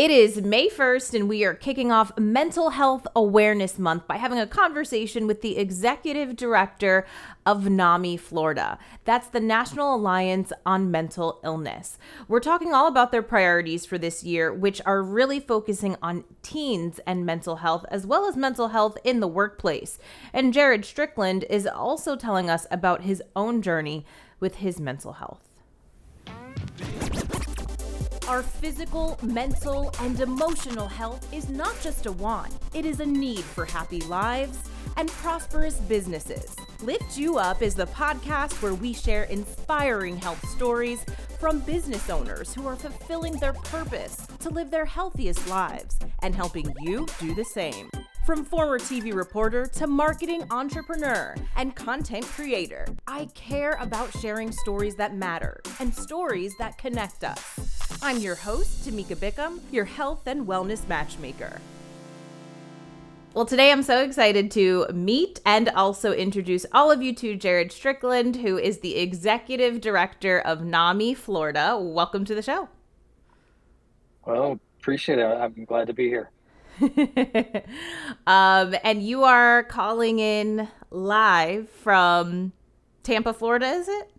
It is May 1st, and we are kicking off Mental Health Awareness Month by having a conversation with the Executive Director of NAMI Florida. That's the National Alliance on Mental Illness. We're talking all about their priorities for this year, which are really focusing on teens and mental health, as well as mental health in the workplace. And Jarrod Strickland is also telling us about his own journey with his mental health. Our physical, mental, and emotional health is not just a want, it is a need for happy lives and prosperous businesses. Lift You Up is the podcast where we share inspiring health stories from business owners who are fulfilling their purpose to live their healthiest lives and helping you do the same. From former TV reporter to marketing entrepreneur and content creator, I care about sharing stories that matter and stories that connect us. I'm your host, Tamika Bickham, your health and wellness matchmaker. Well, today I'm so excited to meet and also introduce all of you to Jarrod Strickland, who is the Executive Director of NAMI Florida. Welcome to the show. Well, appreciate it. I'm glad to be here. And you are calling in live from Tampa, Florida, is it?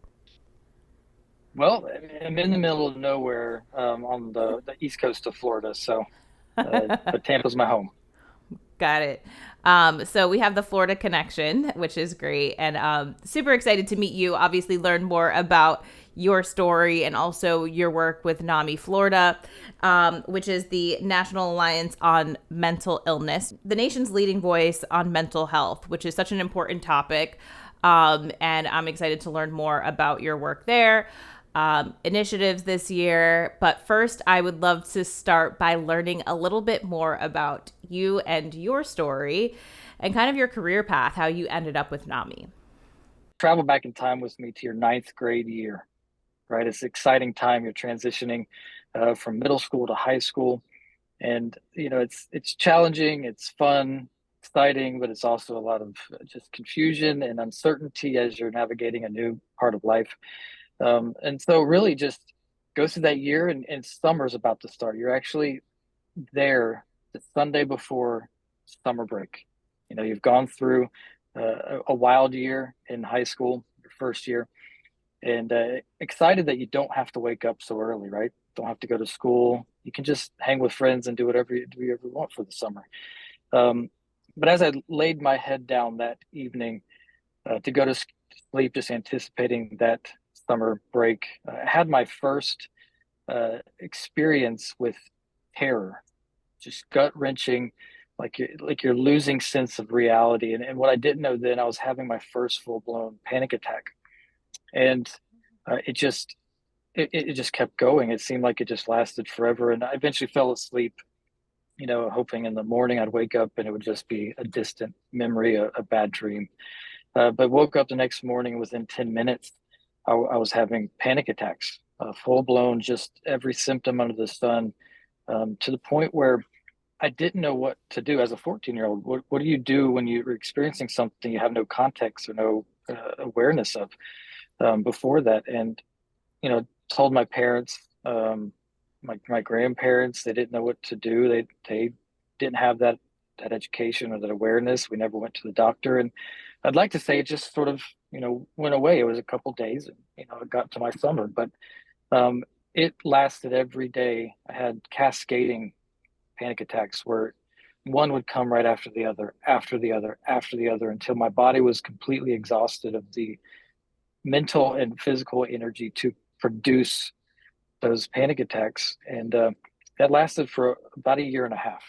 Well, I'm in the middle of nowhere on the east coast of Florida, so but Tampa's my home. Got it. So we have the Florida connection, which is great, and super excited to meet you. Obviously, learn more about your story and also your work with NAMI Florida, which is the National Alliance on Mental Illness, the nation's leading voice on mental health, which is such an important topic. And I'm excited to learn more about your work there. Initiatives this year. But first, I would love to start by learning a little bit more about you and your story and kind of your career path, how you ended up with NAMI. Travel back in time with me to your ninth grade year, right? It's an exciting time. You're transitioning from middle school to high school, and it's challenging, it's fun, exciting, but it's also a lot of just confusion and uncertainty as you're navigating a new part of life. And so really just go through that year and summer's about to start. You're actually there the Sunday before summer break. You've gone through a wild year in high school, your first year, and excited that you don't have to wake up so early, right? Don't have to go to school. You can just hang with friends and do whatever you ever want for the summer. But as I laid my head down that evening to go to sleep, just anticipating that summer break, I had my first experience with terror, just gut wrenching, like you're losing sense of reality. And what I didn't know then, I was having my first full blown panic attack, and it just kept going. It seemed like it just lasted forever, and I eventually fell asleep. Hoping in the morning I'd wake up and it would just be a distant memory, a bad dream. But woke up the next morning, within 10 minutes, I was having panic attacks, full blown, just every symptom under the sun, to the point where I didn't know what to do as a 14-year-old. What do you do when you're experiencing something you have no context or no awareness of before that? And, told my parents, my grandparents, they didn't know what to do. They didn't have that education or that awareness. We never went to the doctor. And I'd like to say it just sort of, went away. It was a couple days and, it got to my summer, but it lasted every day. I had cascading panic attacks where one would come right after the other, after the other, after the other, until my body was completely exhausted of the mental and physical energy to produce those panic attacks. And that lasted for about a year and a half,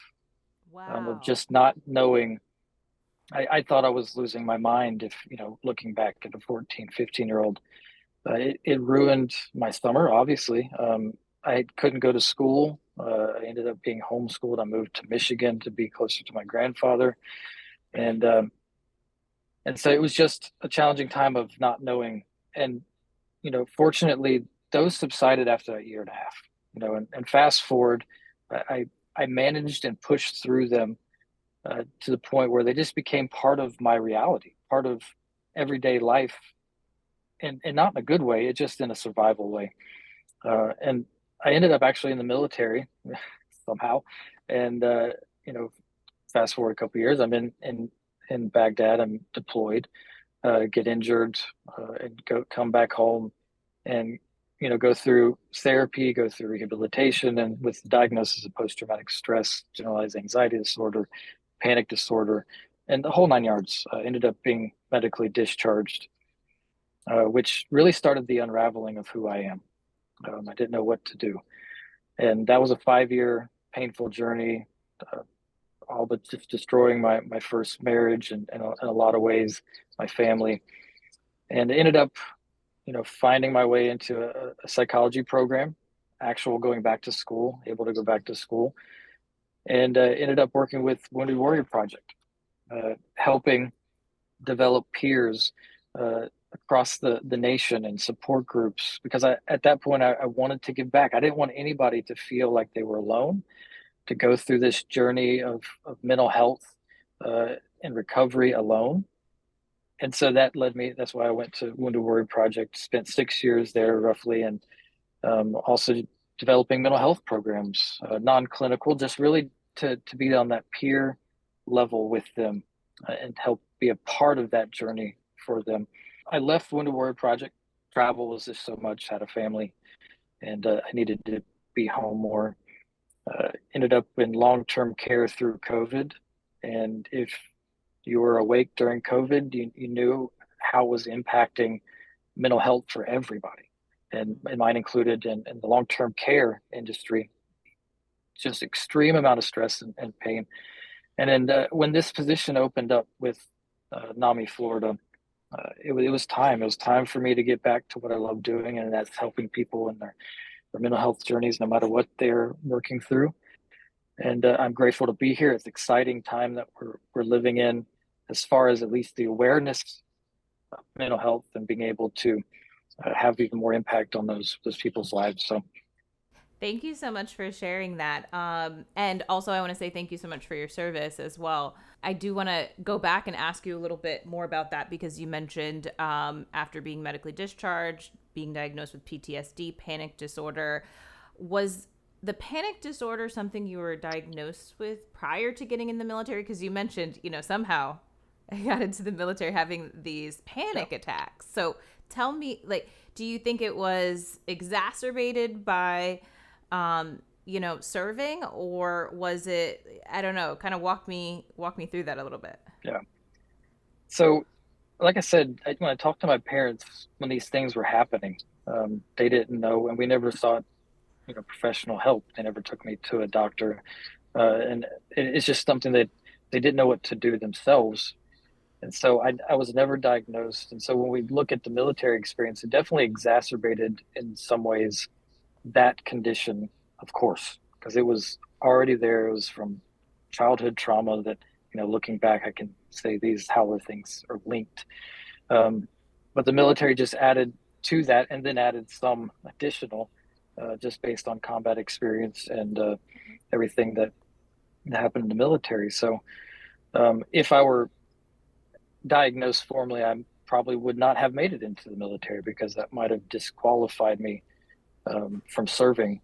of Wow. just not knowing. I thought I was losing my mind if, looking back at a 14, 15-year-old. It ruined my summer, obviously. I couldn't go to school. I ended up being homeschooled. I moved to Michigan to be closer to my grandfather. And so it was just a challenging time of not knowing. And, fortunately, those subsided after a year and a half, and fast forward, I, I managed and pushed through them to the point where they just became part of my reality, part of everyday life, and not in a good way, it just in a survival way. And I ended up actually in the military, somehow. And, fast forward a couple of years, I'm in Baghdad, I'm deployed, get injured, and come back home and, go through therapy, go through rehabilitation, and with the diagnosis of post-traumatic stress, generalized anxiety disorder, panic disorder, and the whole nine yards. Ended up being medically discharged, which really started the unraveling of who I am. I didn't know what to do. And that was a 5-year painful journey, all but just destroying my first marriage and in a lot of ways, my family. And ended up, finding my way into a psychology program, actual going back to school, able to go back to school, and ended up working with Wounded Warrior Project, helping develop peers across the nation and support groups, because at that point I wanted to give back. I didn't want anybody to feel like they were alone, to go through this journey of mental health and recovery alone. And so that led me, that's why I went to Wounded Warrior Project, spent 6 years there roughly, and also developing mental health programs, non-clinical, just really to be on that peer level with them and help be a part of that journey for them. I left Wounded Warrior Project. Travel was just so much, had a family, and I needed to be home more. Ended up in long-term care through COVID. And if you were awake during COVID, you knew how it was impacting mental health for everybody, and mine included, in the long-term care industry, just extreme amount of stress and pain. And then when this position opened up with NAMI Florida, it was time. It was time for me to get back to what I love doing, and that's helping people in their mental health journeys, no matter what they're working through. And I'm grateful to be here. It's an exciting time that we're living in, as far as at least the awareness of mental health and being able to have even more impact on those people's lives. So Thank you so much for sharing that. And also, I want to say thank you so much for your service as well. I do want to go back and ask you a little bit more about that, because you mentioned after being medically discharged, being diagnosed with PTSD, panic disorder. Was the panic disorder something you were diagnosed with prior to getting in the military? Because you mentioned, somehow I got into the military having these panic attacks. So tell me, do you think it was exacerbated by serving, or was it, I don't know, kind of walk me through that a little bit. Yeah. So, like I said, when I talked to my parents when these things were happening, they didn't know, and we never sought, professional help. They never took me to a doctor, and it's just something that they didn't know what to do themselves. And so I was never diagnosed. And so when we look at the military experience, it definitely exacerbated in some ways that condition, of course, because it was already there. It was from childhood trauma that, looking back, I can say how things are linked. But the military just added to that, and then added some additional, just based on combat experience and everything that happened in the military. So if I were diagnosed formally, I probably would not have made it into the military, because that might have disqualified me from serving.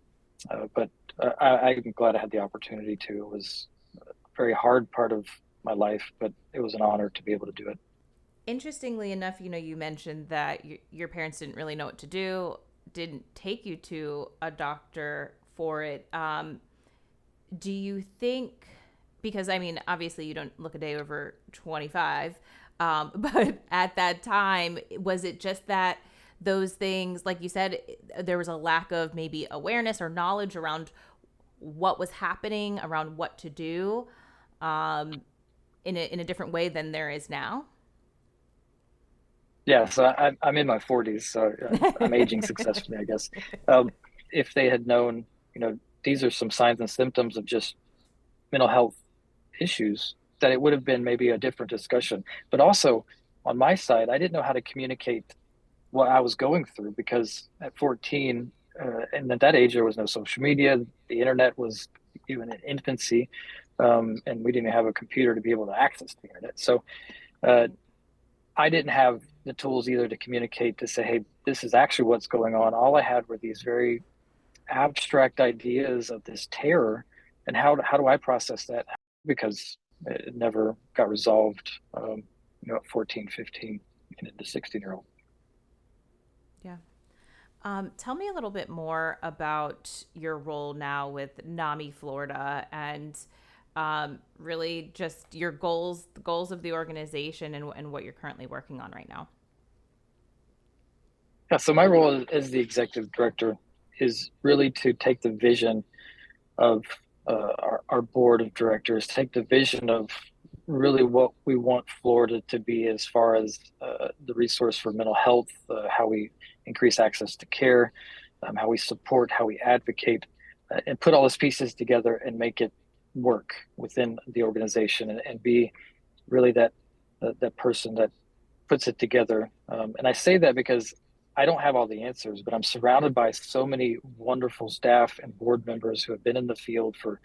But I'm glad I had the opportunity to. It was a very hard part of my life, but it was an honor to be able to do it. Interestingly enough, you mentioned that your parents didn't really know what to do, didn't take you to a doctor for it. Do you think, because obviously you don't look a day over 25, but at that time, was it just that those things, like you said, there was a lack of maybe awareness or knowledge around what was happening, around what to do in a different way than there is now? Yeah, so I'm in my 40s, so I'm aging successfully, I guess. If they had known, these are some signs and symptoms of just mental health issues, that it would have been maybe a different discussion. But also on my side, I didn't know how to communicate what I was going through, because at 14, and at that age, there was no social media. The internet was even in infancy, and we didn't have a computer to be able to access the internet. So I didn't have the tools either to communicate, to say, hey, this is actually what's going on. All I had were these very abstract ideas of this terror and how do I process that? Because it never got resolved, at 14, 15, and into 16-year-old. Yeah. Tell me a little bit more about your role now with NAMI Florida and really just your goals, the goals of the organization, and what you're currently working on right now. Yeah, so my role as the executive director is really to take the vision of our board of directors, take the vision of really what we want Florida to be as far as the resource for mental health, how we increase access to care, how we support, how we advocate, and put all those pieces together and make it work within the organization, and be really that person that puts it together. And I say that because I don't have all the answers, but I'm surrounded by so many wonderful staff and board members who have been in the field for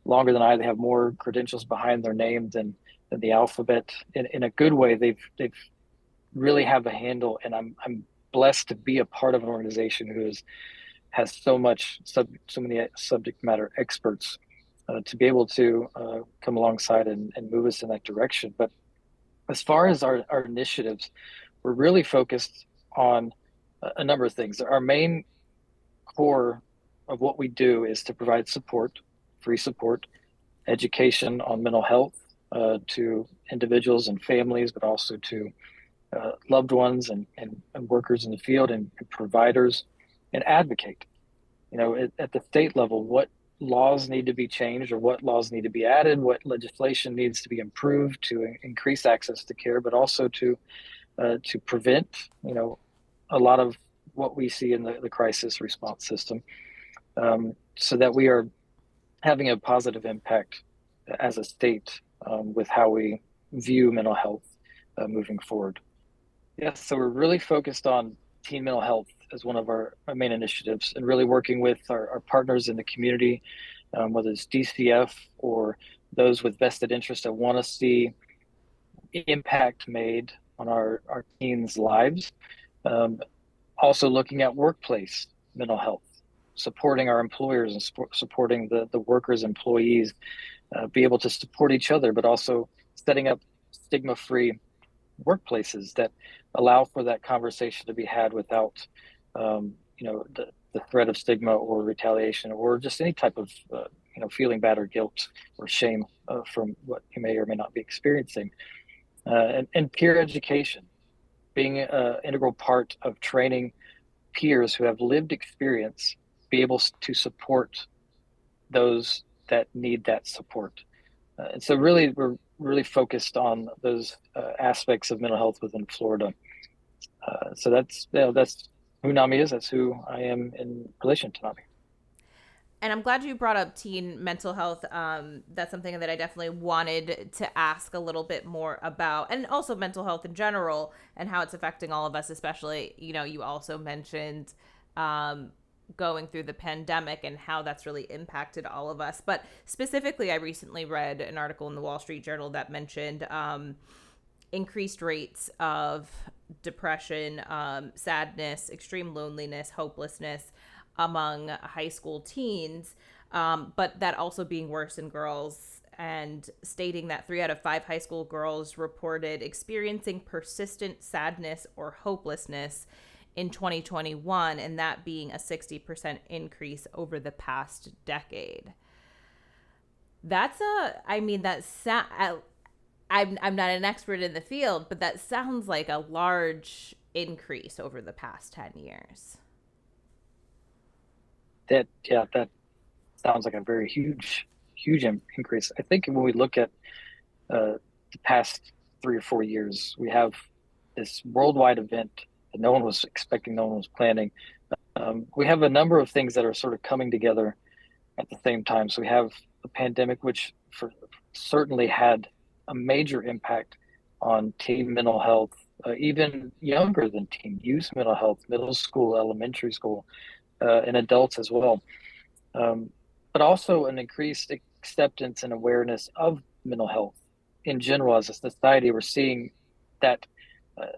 longer than I. They have more credentials behind their name than the alphabet. In a good way, they've really have a handle, and I'm blessed to be a part of an organization who has so many subject matter experts to be able to come alongside and move us in that direction. But as far as our initiatives, we're really focused on a number of things. Our main core of what we do is to provide support, free support, education on mental health to individuals and families, but also to loved ones and workers in the field and providers, and advocate. At the state level, what laws need to be changed or what laws need to be added, what legislation needs to be improved to increase access to care, but also to prevent, a lot of what we see in the crisis response system, so that we are having a positive impact as a state with how we view mental health moving forward. Yes, so we're really focused on teen mental health as one of our main initiatives, and really working with our partners in the community, whether it's DCF or those with vested interest that want to see impact made on our teens' lives. Also looking at workplace mental health, supporting our employers and supporting the workers, employees, be able to support each other, but also setting up stigma-free workplaces that allow for that conversation to be had without, the threat of stigma or retaliation or just any type of, feeling bad or guilt or shame from what you may or may not be experiencing. And peer education, being an integral part of training peers who have lived experience, be able to support those that need that support. And so really, we're really focused on those aspects of mental health within Florida. So that's who NAMI is. That's who I am in relation to NAMI. And I'm glad you brought up teen mental health. That's something that I definitely wanted to ask a little bit more about, and also mental health in general and how it's affecting all of us, especially, you also mentioned going through the pandemic and how that's really impacted all of us. But specifically, I recently read an article in the Wall Street Journal that mentioned increased rates of depression, sadness, extreme loneliness, hopelessness among high school teens, but that also being worse in girls, and stating that 3 out of 5 high school girls reported experiencing persistent sadness or hopelessness in 2021, and that being a 60% increase over the past decade. I'm not an expert in the field, but that sounds like a large increase over the past 10 years. That sounds like a very huge increase. I think when we look at the past 3 or 4 years, we have this worldwide event that no one was expecting, no one was planning. We have a number of things that are sort of coming together at the same time. So we have a pandemic, which certainly had a major impact on teen mental health, even younger than teen, youth mental health, middle school, elementary school, and adults as well. But also an increased acceptance and awareness of mental health in general as a society. We're seeing that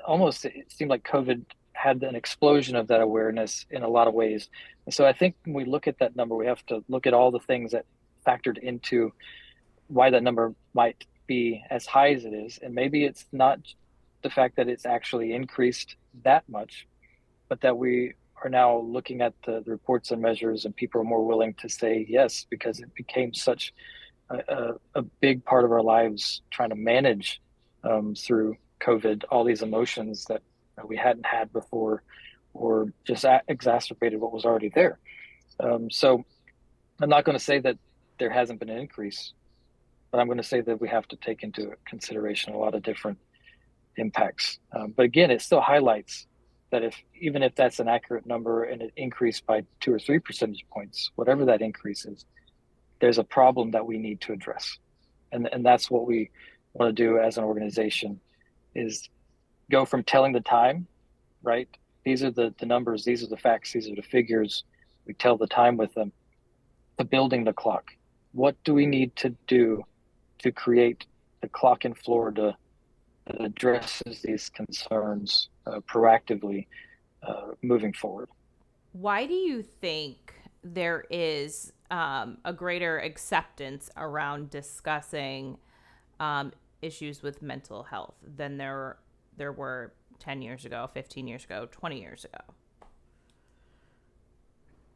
almost, it seemed like COVID had an explosion of that awareness in a lot of ways. And so I think when we look at that number, we have to look at all the things that factored into why that number might be as high as it is. And maybe it's not the fact that it's actually increased that much, but that we are now looking at the reports and measures, and people are more willing to say yes because it became such a big part of our lives, trying to manage through COVID all these emotions that we hadn't had before, or just exacerbated what was already there. So I'm not going to say that there hasn't been an increase, but I'm going to say that we have to take into consideration a lot of different impacts. But again, it still highlights that even if that's an accurate number and it increased by 2 or 3 percentage points, whatever that increase is, there's a problem that we need to address. And that's what we want to do as an organization, is go from telling the time, right? These are the numbers, these are the facts, these are the figures. We tell the time with them, to building the clock. What do we need to do to create the clock in Florida that addresses these concerns proactively moving forward? Why do you think there is a greater acceptance around discussing issues with mental health than there were 10 years ago, 15 years ago, 20 years ago? I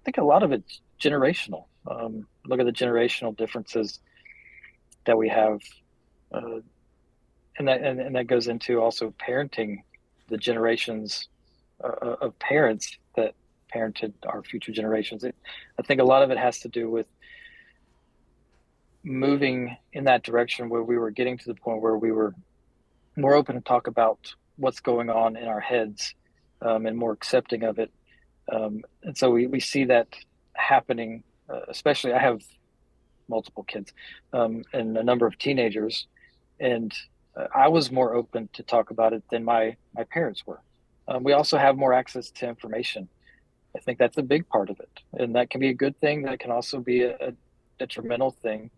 think a lot of it's generational. Look at the generational differences that we have, and that goes into also parenting, the generations of parents that parented our future generations. I think a lot of it has to do with moving in that direction where we were getting to the point where we were more open to talk about what's going on in our heads, and more accepting of it. And so we see that happening, especially I have multiple kids and a number of teenagers, and I was more open to talk about it than my parents were. We also have more access to information. I think that's a big part of it, and that can be a good thing. That can also be a detrimental thing.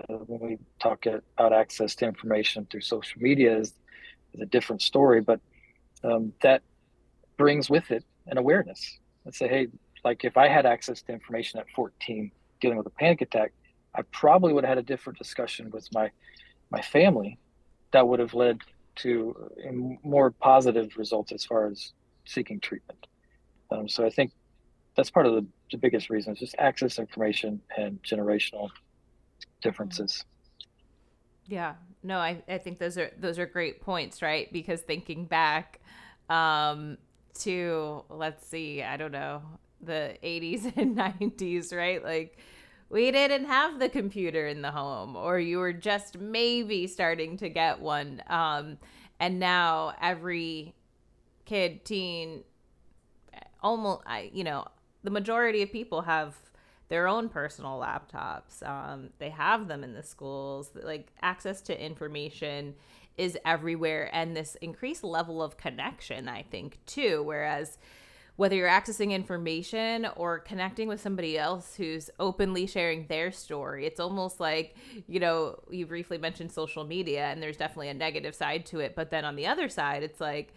When we talk about access to information through social media is a different story, but that brings with it an awareness. Let's say, hey, like if I had access to information at 14 dealing with a panic attack, I probably would have had a different discussion with my family that would have led to more positive results as far as seeking treatment. So I think that's part of the biggest reason, is just access to information and generational differences. Yeah, no, I think those are great points, right? Because thinking back to, let's see, I don't know, the 80s and 90s, right? Like, we didn't have the computer in the home, or you were just maybe starting to get one. And now every kid, teen, almost, the majority of people have their own personal laptops. They have them in the schools. Like, access to information is everywhere, and this increased level of connection, I think, too. Whereas whether you're accessing information or connecting with somebody else who's openly sharing their story, it's almost like, you briefly mentioned social media, and there's definitely a negative side to it. But then on the other side, it's like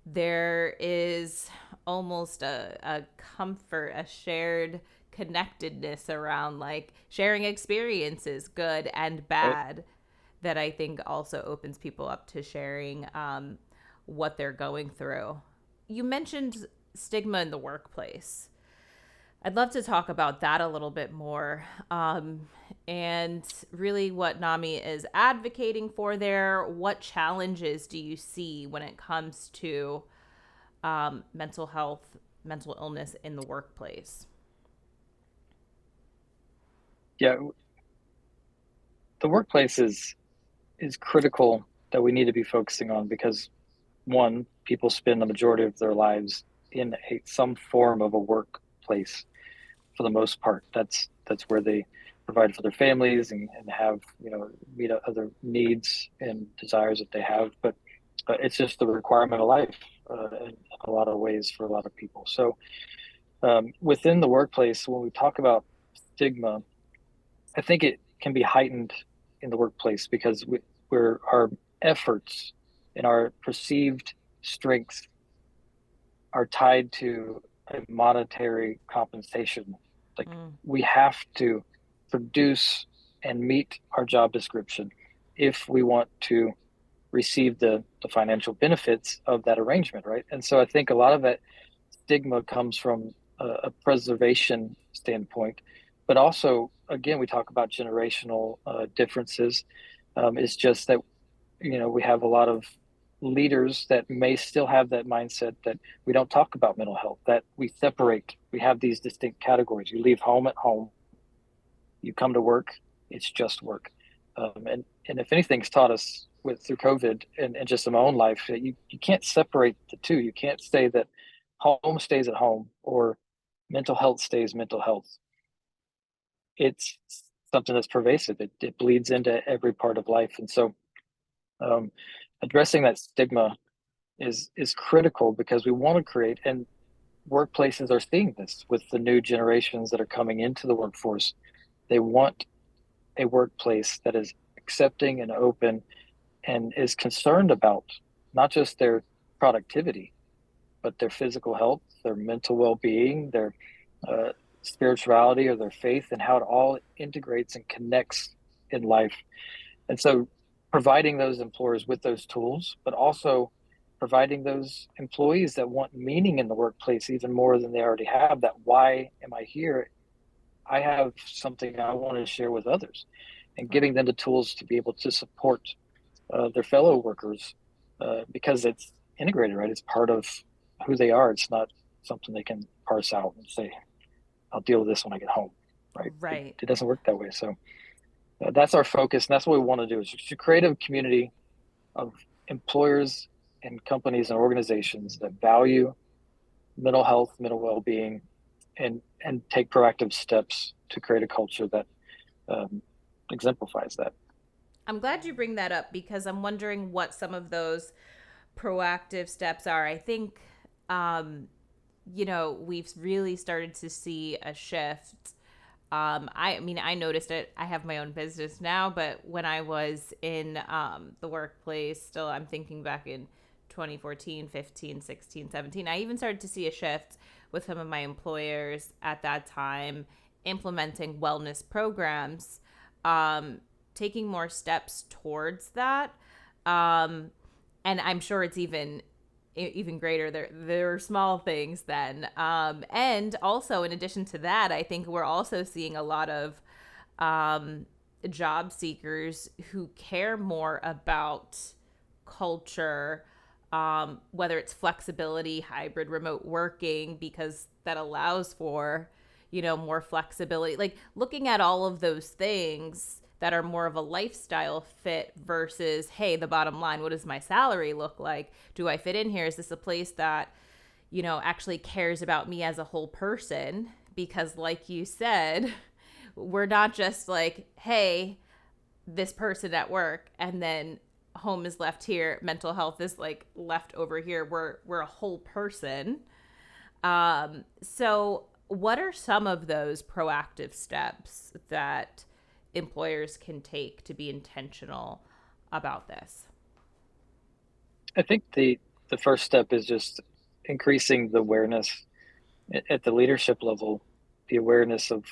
there is almost a comfort, a shared connectedness around, like, sharing experiences, good and bad, that I think also opens people up to sharing what they're going through. You mentioned stigma in the workplace. I'd love to talk about that a little bit more, and really what NAMI is advocating for there. What challenges do you see when it comes to mental health, mental illness in the workplace? Yeah, the workplace is critical, that we need to be focusing on, because one, people spend the majority of their lives in some form of a workplace for the most part. That's where they provide for their families and have, meet other needs and desires that they have. But it's just the requirement of life in a lot of ways for a lot of people. So within the workplace, when we talk about stigma, I think it can be heightened in the workplace because our efforts and our perceived strengths are tied to a monetary compensation. Like, we have to produce and meet our job description if we want to receive the financial benefits of that arrangement, right? And so I think a lot of that stigma comes from a preservation standpoint, but also, again, we talk about generational differences. It's just that, we have a lot of leaders that may still have that mindset that we don't talk about mental health, that we separate, we have these distinct categories. You leave home at home, you come to work, it's just work. And if anything's taught us through COVID and just in my own life, you can't separate the two. You can't say that home stays at home or mental health stays mental health. It's something that's pervasive. It bleeds into every part of life. And so addressing that stigma is critical because we want to create, and workplaces are seeing this with the new generations that are coming into the workforce. They want a workplace that is accepting and open and is concerned about not just their productivity, but their physical health, their mental well-being, their spirituality or their faith, and how it all integrates and connects in life. And so providing those employers with those tools, but also providing those employees that want meaning in the workplace even more than they already have, that why am I here? I have something I want to share with others, and giving them the tools to be able to support their fellow workers because it's integrated, right? It's part of who they are. It's not something they can parse out and say, I'll deal with this when I get home, right? Right. It doesn't work that way. So that's our focus, and that's what we want to do, is to create a community of employers and companies and organizations that value mental health, mental well-being, and take proactive steps to create a culture that exemplifies that. I'm glad you bring that up because I'm wondering what some of those proactive steps are. I think, we've really started to see a shift. I mean, I noticed it. I have my own business now, but when I was in the workplace, still, I'm thinking back in 2014, 15, 16, 17, I even started to see a shift with some of my employers at that time, implementing wellness programs, taking more steps towards that. And I'm sure it's even greater. There are small things then. And also, in addition to that, I think we're also seeing a lot of job seekers who care more about culture, whether it's flexibility, hybrid, remote working, because that allows for, more flexibility. Like looking at all of those things that are more of a lifestyle fit versus, hey, the bottom line, what does my salary look like? Do I fit in here? Is this a place that, actually cares about me as a whole person? Because like you said, we're not just like, hey, this person at work, and then home is left here, mental health is like left over here. We're a whole person. So what are some of those proactive steps that employers can take to be intentional about this? I think the first step is just increasing the awareness at the leadership level, the awareness of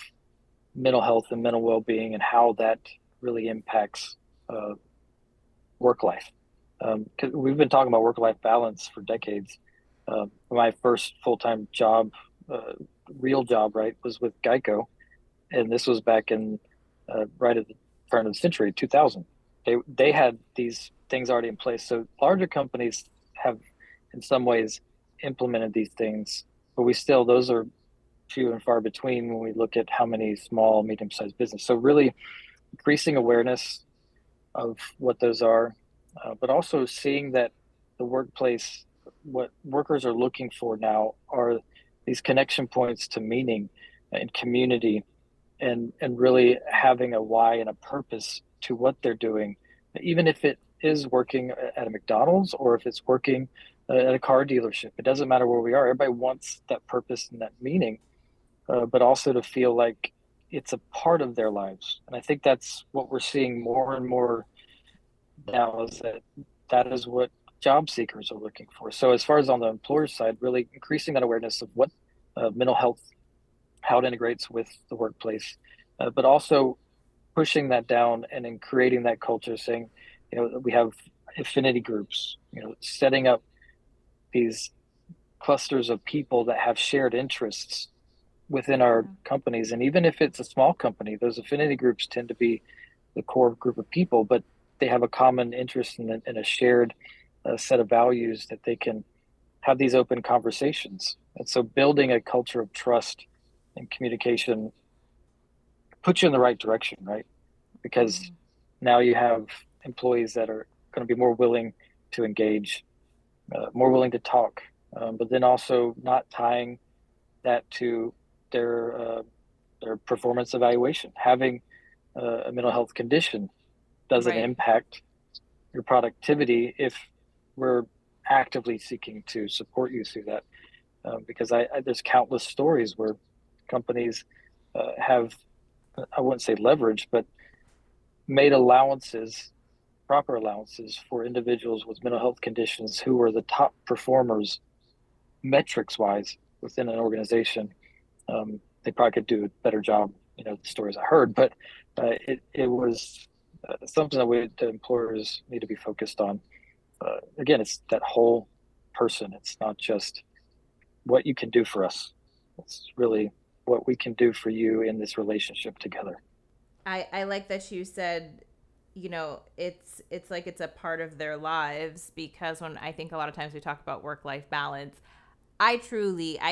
mental health and mental well-being and how that really impacts work life. Because we've been talking about work-life balance for decades. My first full-time job, real job, right, was with Geico, and this was back in right at the turn of the century, 2000. They had these things already in place. So larger companies have, in some ways, implemented these things, but those are few and far between when we look at how many small, medium-sized business. So really increasing awareness of what those are, but also seeing that the workplace, what workers are looking for now are these connection points to meaning and community, and really having a why and a purpose to what they're doing, even if it is working at a McDonald's or if it's working at a car dealership. It doesn't matter where we are. Everybody wants that purpose and that meaning, but also to feel like it's a part of their lives. And I think that's what we're seeing more and more now, is that is what job seekers are looking for. So as far as on the employer side, really increasing that awareness of what mental health, how it integrates with the workplace, but also pushing that down and then creating that culture, saying, we have affinity groups, setting up these clusters of people that have shared interests within our companies. And even if it's a small company, those affinity groups tend to be the core group of people, but they have a common interest in a shared set of values that they can have these open conversations. And so building a culture of trust and communication puts you in the right direction, right? Because now you have employees that are going to be more willing to engage, more willing to talk, but then also not tying that to their performance evaluation. Having a mental health condition doesn't impact your productivity if we're actively seeking to support you through that. Because there's countless stories where companies have, I wouldn't say leverage, but made allowances, proper allowances for individuals with mental health conditions who are the top performers metrics wise within an organization. They probably could do a better job, the stories I heard, but it was something that the employers need to be focused on. Again, it's that whole person. It's not just what you can do for us. It's really what we can do for you in this relationship together. I like that you said, it's like it's a part of their lives, because when I think a lot of times we talk about work-life balance, I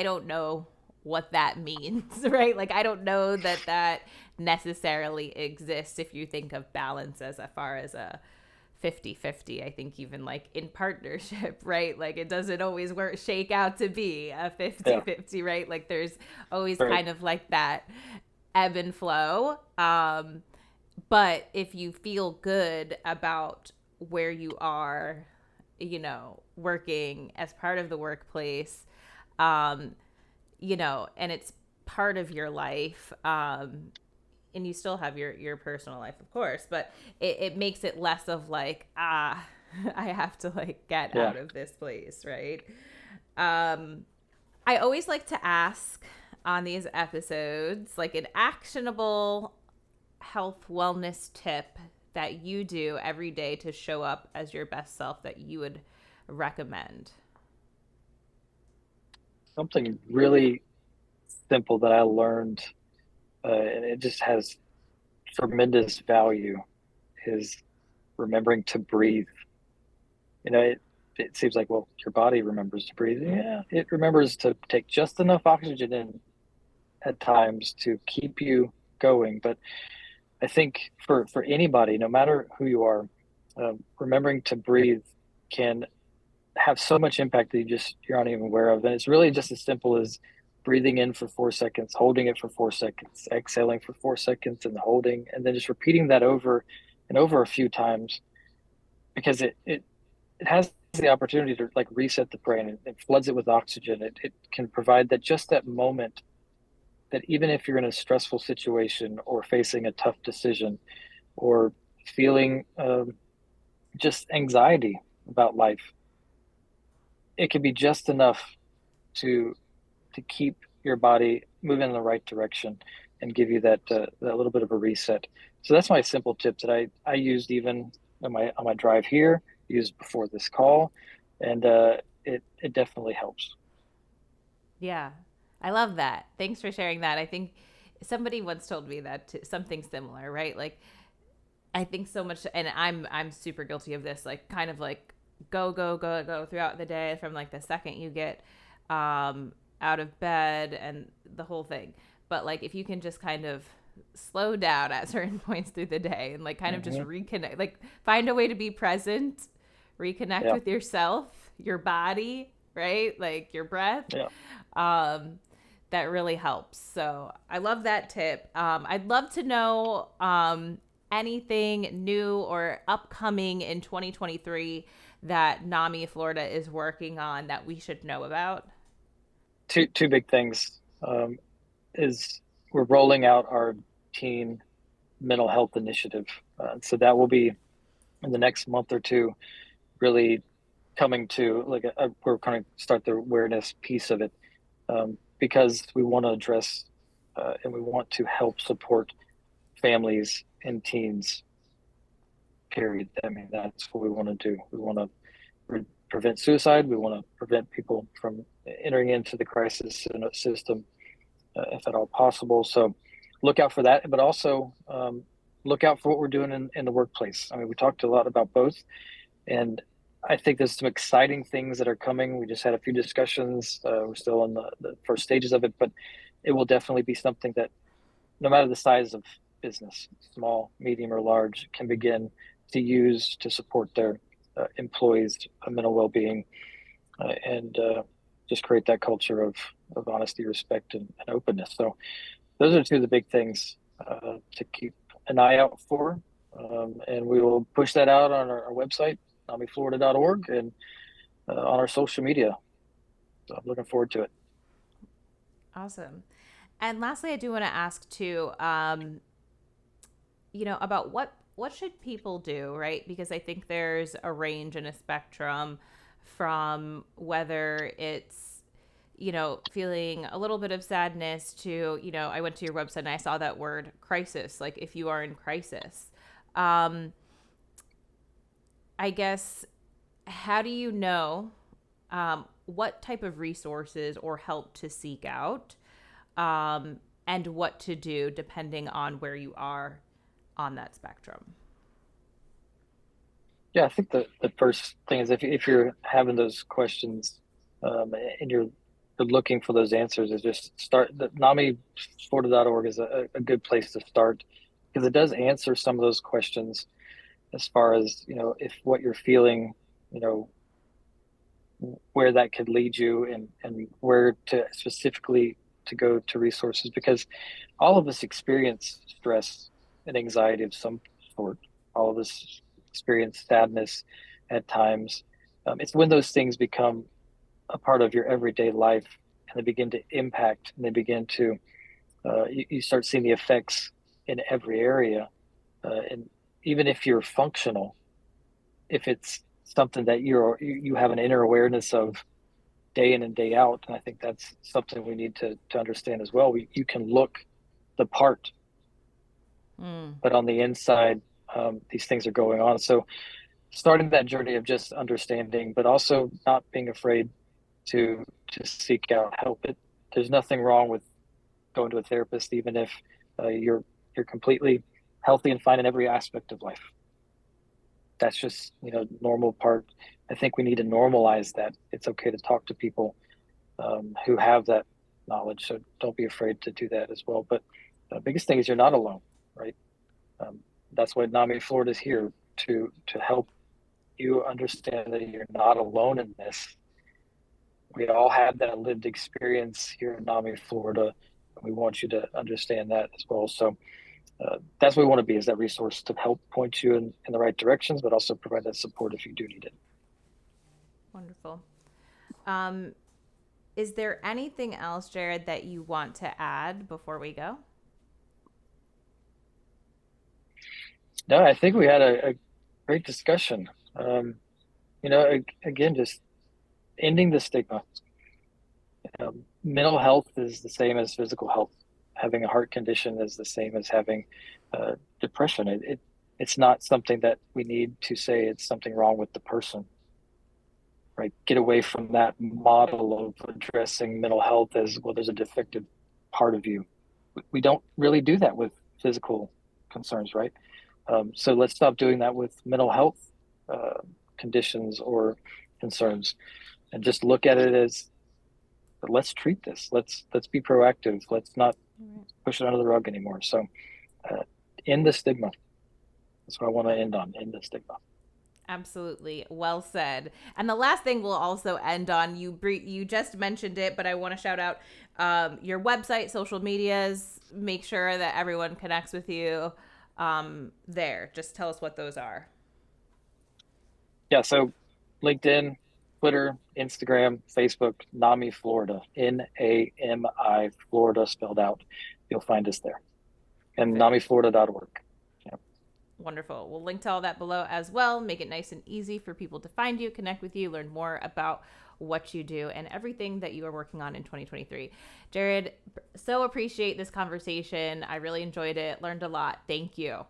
don't know what that means, right? Like, I don't know that necessarily exists if you think of balance as far as a 50-50. I think even like in partnership, right? Like, it doesn't always shake out to be a 50-50, right? Like, there's always kind of like that ebb and flow. But if you feel good about where you are, working as part of the workplace, and it's part of your life, and you still have your personal life, of course, but it makes it less of like, I have to like get out of this place, right? I always like to ask on these episodes, like, an actionable health wellness tip that you do every day to show up as your best self that you would recommend. Something really simple that I learned, and it just has tremendous value, is remembering to breathe. It seems like, well, your body remembers to breathe. Yeah, it remembers to take just enough oxygen in at times to keep you going. But I think for anybody, no matter who you are, remembering to breathe can have so much impact that you're not even aware of. And it's really just as simple as breathing in for 4 seconds, holding it for 4 seconds, exhaling for 4 seconds, and holding, and then just repeating that over and over a few times, because it has the opportunity to like reset the brain, and it floods it with oxygen. It can provide that moment that even if you're in a stressful situation or facing a tough decision or feeling just anxiety about life, it can be just enough to keep your body moving in the right direction and give you that little bit of a reset. So that's my simple tip that I used even on my drive here, used before this call, and it definitely helps. Yeah, I love that. Thanks for sharing that. I think somebody once told me that something similar, right? Like, I think so much, and I'm super guilty of this, like, kind of like go throughout the day, from like the second you get out of bed and the whole thing. But like, if you can just kind of slow down at certain points through the day and like kind of just reconnect, like find a way to be present, reconnect with yourself, your body, right? Like your breath. That really helps. So I love that tip. I'd love to know anything new or upcoming in 2023 that NAMI Florida is working on that we should know about. Two big things is we're rolling out our teen mental health initiative. So that will be in the next month or two, really coming to like we're going to start the awareness piece of it, because we want to address and we want to help support families and teens, period. I mean, that's what we want to do. We want to prevent suicide. We want to prevent people from entering into the crisis system, if at all possible. So look out for that, but also look out for what we're doing in the workplace. I mean, we talked a lot about both, and I think there's some exciting things that are coming. We just had a few discussions. We're still in the first stages of it, but it will definitely be something that no matter the size of business, small, medium, or large, can begin to use to support their employees' mental well-being and just create that culture of honesty, respect, and openness. So those are two of the big things to keep an eye out for. And we will push that out on our website, namiflorida.org, and on our social media. So I'm looking forward to it. Awesome. And lastly, I do want to ask too, about what should people do, right? Because I think there's a range and a spectrum from whether it's, feeling a little bit of sadness to, I went to your website and I saw that word crisis, like if you are in crisis. I guess, how do you know what type of resources or help to seek out and what to do depending on where you are on that spectrum? Yeah, I think the first thing is if you're having those questions and you're looking for those answers, is just start. The NAMIFlorida.org is a good place to start because it does answer some of those questions as far as, if what you're feeling, where that could lead you and where to specifically to go to resources, because all of us experience stress and anxiety of some sort. All of us experience sadness at times. It's when those things become a part of your everyday life and they begin to impact and they begin to, you start seeing the effects in every area. And even if you're functional, if it's something that you have an inner awareness of day in and day out, and I think that's something we need to understand as well. You can look the part, but on the inside, these things are going on. So starting that journey of just understanding, but also not being afraid to seek out help. There's nothing wrong with going to a therapist, even if you're completely healthy and fine in every aspect of life. That's just, normal part. I think we need to normalize that. It's okay to talk to people who have that knowledge. So don't be afraid to do that as well. But the biggest thing is you're not alone, right? That's why NAMI Florida is here to help you understand that you're not alone in this. We all have that lived experience here in NAMI Florida, and we want you to understand that as well. So that's what we want to be, is that resource to help point you in the right directions, but also provide that support if you do need it. Wonderful. Is there anything else, Jarrod, that you want to add before we go? No, I think we had a great discussion. Again, just ending the stigma. Mental health is the same as physical health. Having a heart condition is the same as having depression. It's not something that we need to say it's something wrong with the person, right? Get away from that model of addressing mental health as, well, there's a defective part of you. We don't really do that with physical concerns, right? So let's stop doing that with mental health conditions or concerns, and just look at it as, let's treat this. Let's be proactive. Let's not push it under the rug anymore. So end the stigma. That's what I want to end on. End the stigma. Absolutely. Well said. And the last thing we'll also end on, you just mentioned it, but I want to shout out your website, social medias, make sure that everyone connects with you there. Just tell us what those are. Yeah, so LinkedIn, Twitter, Instagram, Facebook, NAMI Florida, NAMI Florida spelled out. You'll find us there. And NAMIFlorida.org. Yeah. Wonderful. We'll link to all that below as well. Make it nice and easy for people to find you, connect with you, learn more about what you do and everything that you are working on in 2023. Jarrod, so appreciate this conversation. I really enjoyed it. Learned a lot. Thank you.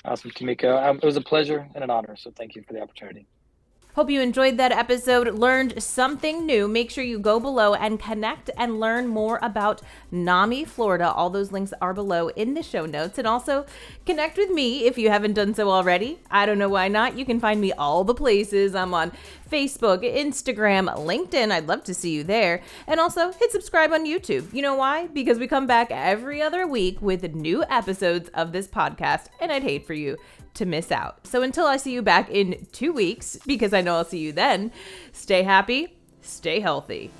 Awesome, Tamika. It was a pleasure and an honor. So thank you for the opportunity. Hope you enjoyed that episode, learned something new. Make sure you go below and connect and learn more about NAMI Florida. All those links are below in the show notes. And also connect with me if you haven't done so already. I don't know why not. You can find me all the places. I'm on Facebook, Instagram, LinkedIn. I'd love to see you there. And also hit subscribe on YouTube. You know why? Because we come back every other week with new episodes of this podcast, and I'd hate for you to miss out. So until I see you back in 2 weeks, because I know I'll see you then, stay happy, stay healthy.